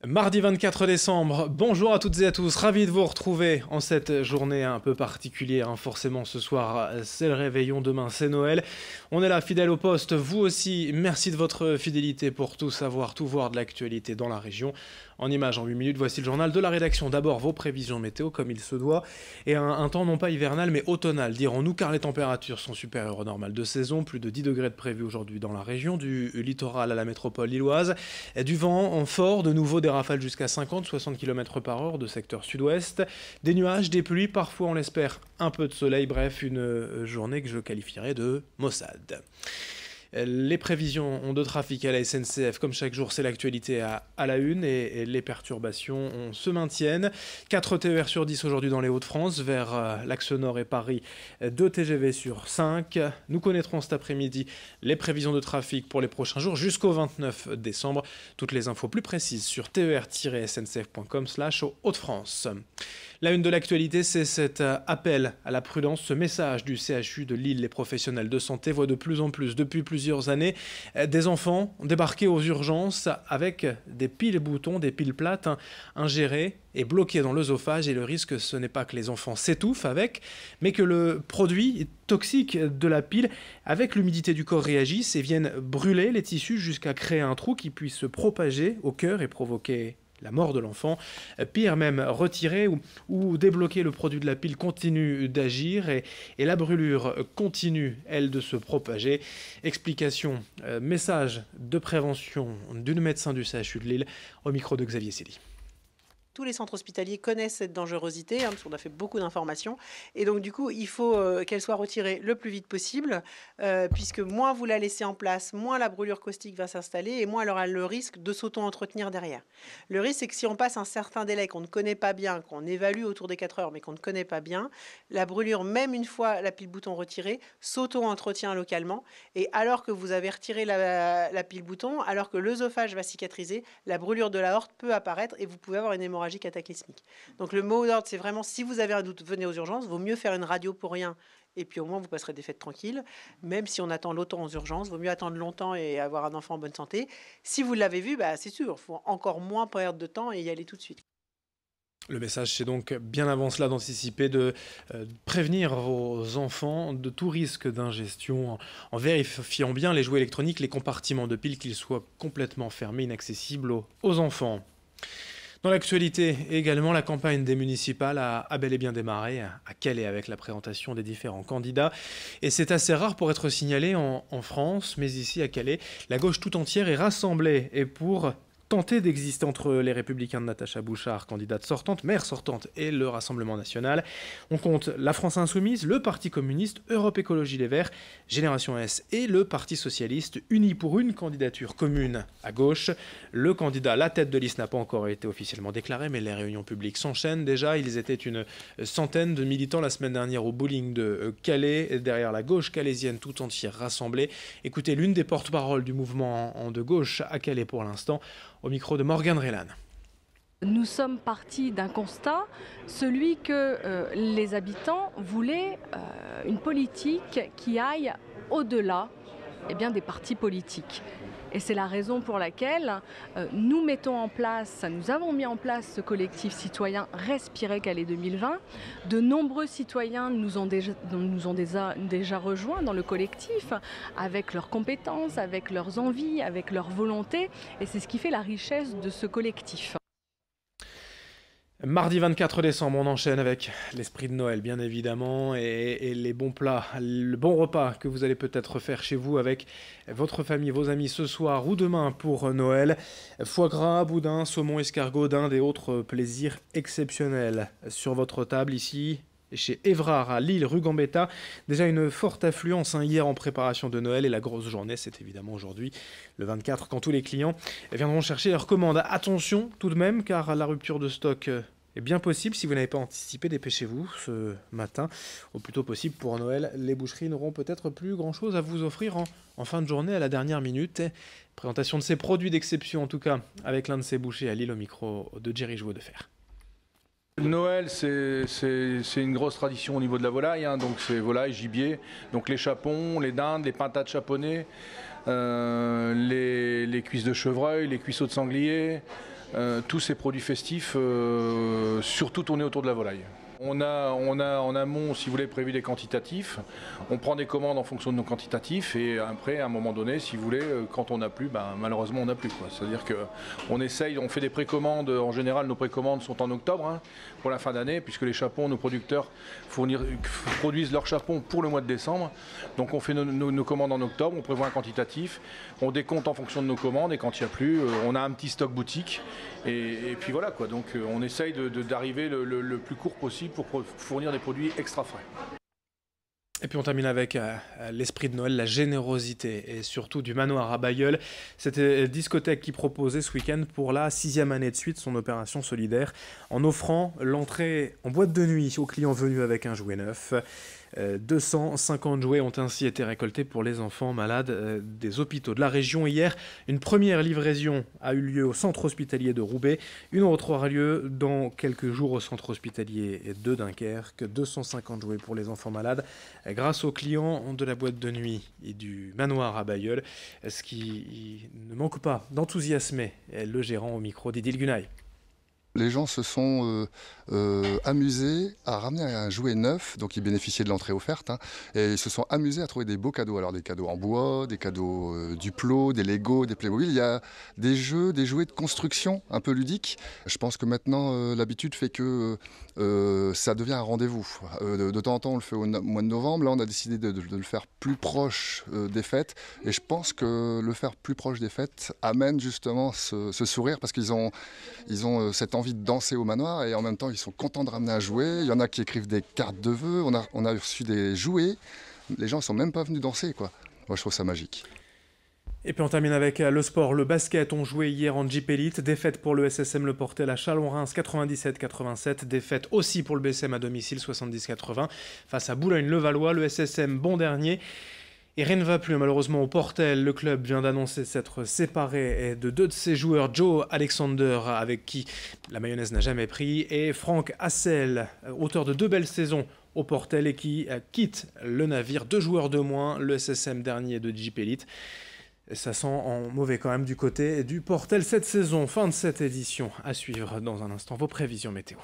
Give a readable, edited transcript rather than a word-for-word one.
Mardi 24 décembre, bonjour à toutes et à tous, ravi de vous retrouver en cette journée un peu particulière, forcément ce soir c'est le réveillon, demain c'est Noël. On est là fidèle au poste, vous aussi, merci de votre fidélité pour tout savoir, tout voir de l'actualité dans la région. En images en 8 minutes, voici le journal de la rédaction. D'abord vos prévisions météo comme il se doit et un temps non pas hivernal mais automnal dirons-nous car les températures sont supérieures au normal de saison, plus de 10 degrés de prévu aujourd'hui dans la région, du littoral à la métropole lilloise, du vent en fort, de nouveau des rafales jusqu'à 50-60 km/h de secteur sud-ouest, des nuages, des pluies, parfois on l'espère un peu de soleil, bref une journée que je qualifierais de maussade. Les prévisions de trafic à la SNCF, comme chaque jour, c'est l'actualité à la une et les perturbations se maintiennent. 4 TER sur 10 aujourd'hui dans les Hauts-de-France, vers l'Axe Nord et Paris, 2 TGV sur 5. Nous connaîtrons cet après-midi les prévisions de trafic pour les prochains jours jusqu'au 29 décembre. Toutes les infos plus précises sur ter-sncf.com/Hauts-de-France. La une de l'actualité, c'est cet appel à la prudence, ce message du CHU de Lille. Les professionnels de santé voient de plus en plus, depuis plusieurs années, des enfants débarquer aux urgences avec des piles boutons, des piles plates, ingérées et bloquées dans l'œsophage. Et le risque, ce n'est pas que les enfants s'étouffent avec, mais que le produit toxique de la pile, avec l'humidité du corps, réagisse et vienne brûler les tissus jusqu'à créer un trou qui puisse se propager au cœur et provoquer la mort de l'enfant. Pire même, retirer ou débloquer le produit de la pile continue d'agir et la brûlure continue, elle, de se propager. Explication, message de prévention d'une médecin du CHU de Lille au micro de Xavier Célie. Tous les centres hospitaliers connaissent cette dangerosité, parce qu'on a fait beaucoup d'informations. Et donc, du coup, il faut qu'elle soit retirée le plus vite possible, puisque moins vous la laissez en place, moins la brûlure caustique va s'installer et moins elle aura le risque de s'auto-entretenir derrière. Le risque, c'est que si on passe un certain délai qu'on ne connaît pas bien, qu'on évalue autour des 4 heures, mais qu'on ne connaît pas bien, la brûlure, même une fois la pile bouton retirée, s'auto-entretient localement. Et alors que vous avez retiré la pile bouton, alors que l'œsophage va cicatriser, la brûlure de l'aorte peut apparaître et vous pouvez avoir une hémorragie cataclysmique. Donc le mot d'ordre, c'est vraiment, si vous avez un doute, venez aux urgences. Vaut mieux faire une radio pour rien et puis au moins vous passerez des fêtes tranquilles. Même si on attend longtemps aux urgences, vaut mieux attendre longtemps et avoir un enfant en bonne santé. Si vous l'avez vu, c'est sûr, il faut encore moins perdre de temps et y aller tout de suite. Le message, c'est donc bien avant cela d'anticiper, de prévenir vos enfants de tout risque d'ingestion en vérifiant bien les jouets électroniques, les compartiments de piles, qu'ils soient complètement fermés, inaccessibles aux enfants. Dans l'actualité également, la campagne des municipales a bel et bien démarré à Calais avec la présentation des différents candidats. Et c'est assez rare pour être signalé en France, mais ici à Calais, la gauche tout entière est rassemblée et pour tenter d'exister entre les Républicains de Natacha Bouchard, candidate sortante, maire sortante, et le Rassemblement national. On compte la France Insoumise, le Parti communiste, Europe Écologie Les Verts, Génération S et le Parti socialiste, unis pour une candidature commune à gauche. Le candidat à la tête de liste n'a pas encore été officiellement déclaré, mais les réunions publiques s'enchaînent déjà. Ils étaient une centaine de militants la semaine dernière au bowling de Calais, derrière la gauche calaisienne tout entière rassemblée. Écoutez l'une des porte-paroles du mouvement de gauche à Calais pour l'instant, au micro de Morgane Rélan. Nous sommes partis d'un constat, celui que les habitants voulaient une politique qui aille au-delà des partis politiques. Et c'est la raison pour laquelle nous avons mis en place ce collectif citoyen Respirer Calais 2020. De nombreux citoyens nous ont déjà rejoints dans le collectif, avec leurs compétences, avec leurs envies, avec leur volonté. Et c'est ce qui fait la richesse de ce collectif. Mardi 24 décembre, on enchaîne avec l'esprit de Noël, bien évidemment, et les bons plats, le bon repas que vous allez peut-être faire chez vous avec votre famille, vos amis ce soir ou demain pour Noël. Foie gras, boudin, saumon, escargot, dinde et autres plaisirs exceptionnels sur votre table ici. Chez Évrard à Lille, rue Gambetta, déjà une forte affluence hier en préparation de Noël et la grosse journée, c'est évidemment aujourd'hui, le 24, quand tous les clients viendront chercher leurs commandes. Attention tout de même, car la rupture de stock est bien possible. Si vous n'avez pas anticipé, dépêchez-vous ce matin, au plus tôt possible pour Noël. Les boucheries n'auront peut-être plus grand-chose à vous offrir en fin de journée à la dernière minute. Présentation de ces produits d'exception, en tout cas, avec l'un de ces bouchers à Lille, au micro de Jerry Jouot-de-Fer. Noël, c'est une grosse tradition au niveau de la volaille, donc c'est volaille, gibier, donc les chapons, les dindes, les pintades chaponnées, les cuisses de chevreuil, les cuisseaux de sanglier, tous ces produits festifs, surtout tournés autour de la volaille. On a en amont, si vous voulez, prévu des quantitatifs. On prend des commandes en fonction de nos quantitatifs et après, à un moment donné, si vous voulez, quand on n'a plus, malheureusement, on n'a plus. C'est-à-dire qu'on essaye, on fait des précommandes. En général, nos précommandes sont en octobre pour la fin d'année, puisque les chapons, nos producteurs produisent leurs chapons pour le mois de décembre. Donc on fait nos commandes en octobre, on prévoit un quantitatif, on décompte en fonction de nos commandes et quand il n'y a plus, on a un petit stock boutique. Et puis voilà quoi, donc on essaye d'arriver le plus court possible pour fournir des produits extra frais. Et puis on termine avec l'esprit de Noël, la générosité et surtout du Manoir à Bailleul. C'était Discothèque qui proposait ce week-end pour la 6e année de suite son opération solidaire en offrant l'entrée en boîte de nuit aux clients venus avec un jouet neuf. 250 jouets ont ainsi été récoltés pour les enfants malades des hôpitaux de la région. Hier, une première livraison a eu lieu au centre hospitalier de Roubaix. Une autre aura lieu dans quelques jours au centre hospitalier de Dunkerque. 250 jouets pour les enfants malades grâce aux clients de la boîte de nuit et du Manoir à Bailleul, ce qui ne manque pas d'enthousiasmer le gérant au micro d'Idil Gunay. Les gens se sont amusés à ramener un jouet neuf, donc ils bénéficiaient de l'entrée offerte, et ils se sont amusés à trouver des beaux cadeaux. Alors des cadeaux en bois, des cadeaux Duplo, des Lego, des Playmobil. Il y a des jeux, des jouets de construction un peu ludiques. Je pense que maintenant l'habitude fait que ça devient un rendez-vous. De temps en temps on le fait au mois de novembre, là on a décidé de le faire plus proche des fêtes, et je pense que le faire plus proche des fêtes amène justement ce sourire, parce qu'ils ont cette envie de danser au manoir et en même temps ils sont contents de ramener un jouet. Il y en a qui écrivent des cartes de vœux, on a reçu des jouets, les gens ne sont même pas venus danser quoi. Moi je trouve ça magique. Et puis on termine avec le sport, le basket. On jouait hier en Jeep Elite, défaite pour le SSM Le Portel à Chalon-Reims 97-87, défaite aussi pour le BSM à domicile 70-80 face à Boulogne-le-Valois, le SSM bon dernier. Et rien ne va plus malheureusement au Portel. Le club vient d'annoncer s'être séparé de deux de ses joueurs, Joe Alexander, avec qui la mayonnaise n'a jamais pris, et Franck Hassel, auteur de 2 belles saisons au Portel et qui quitte le navire. 2 joueurs de moins, le SSM dernier de Jeep Elite. Ça sent en mauvais quand même du côté du Portel cette saison. Fin de cette édition. À suivre dans un instant vos prévisions météo.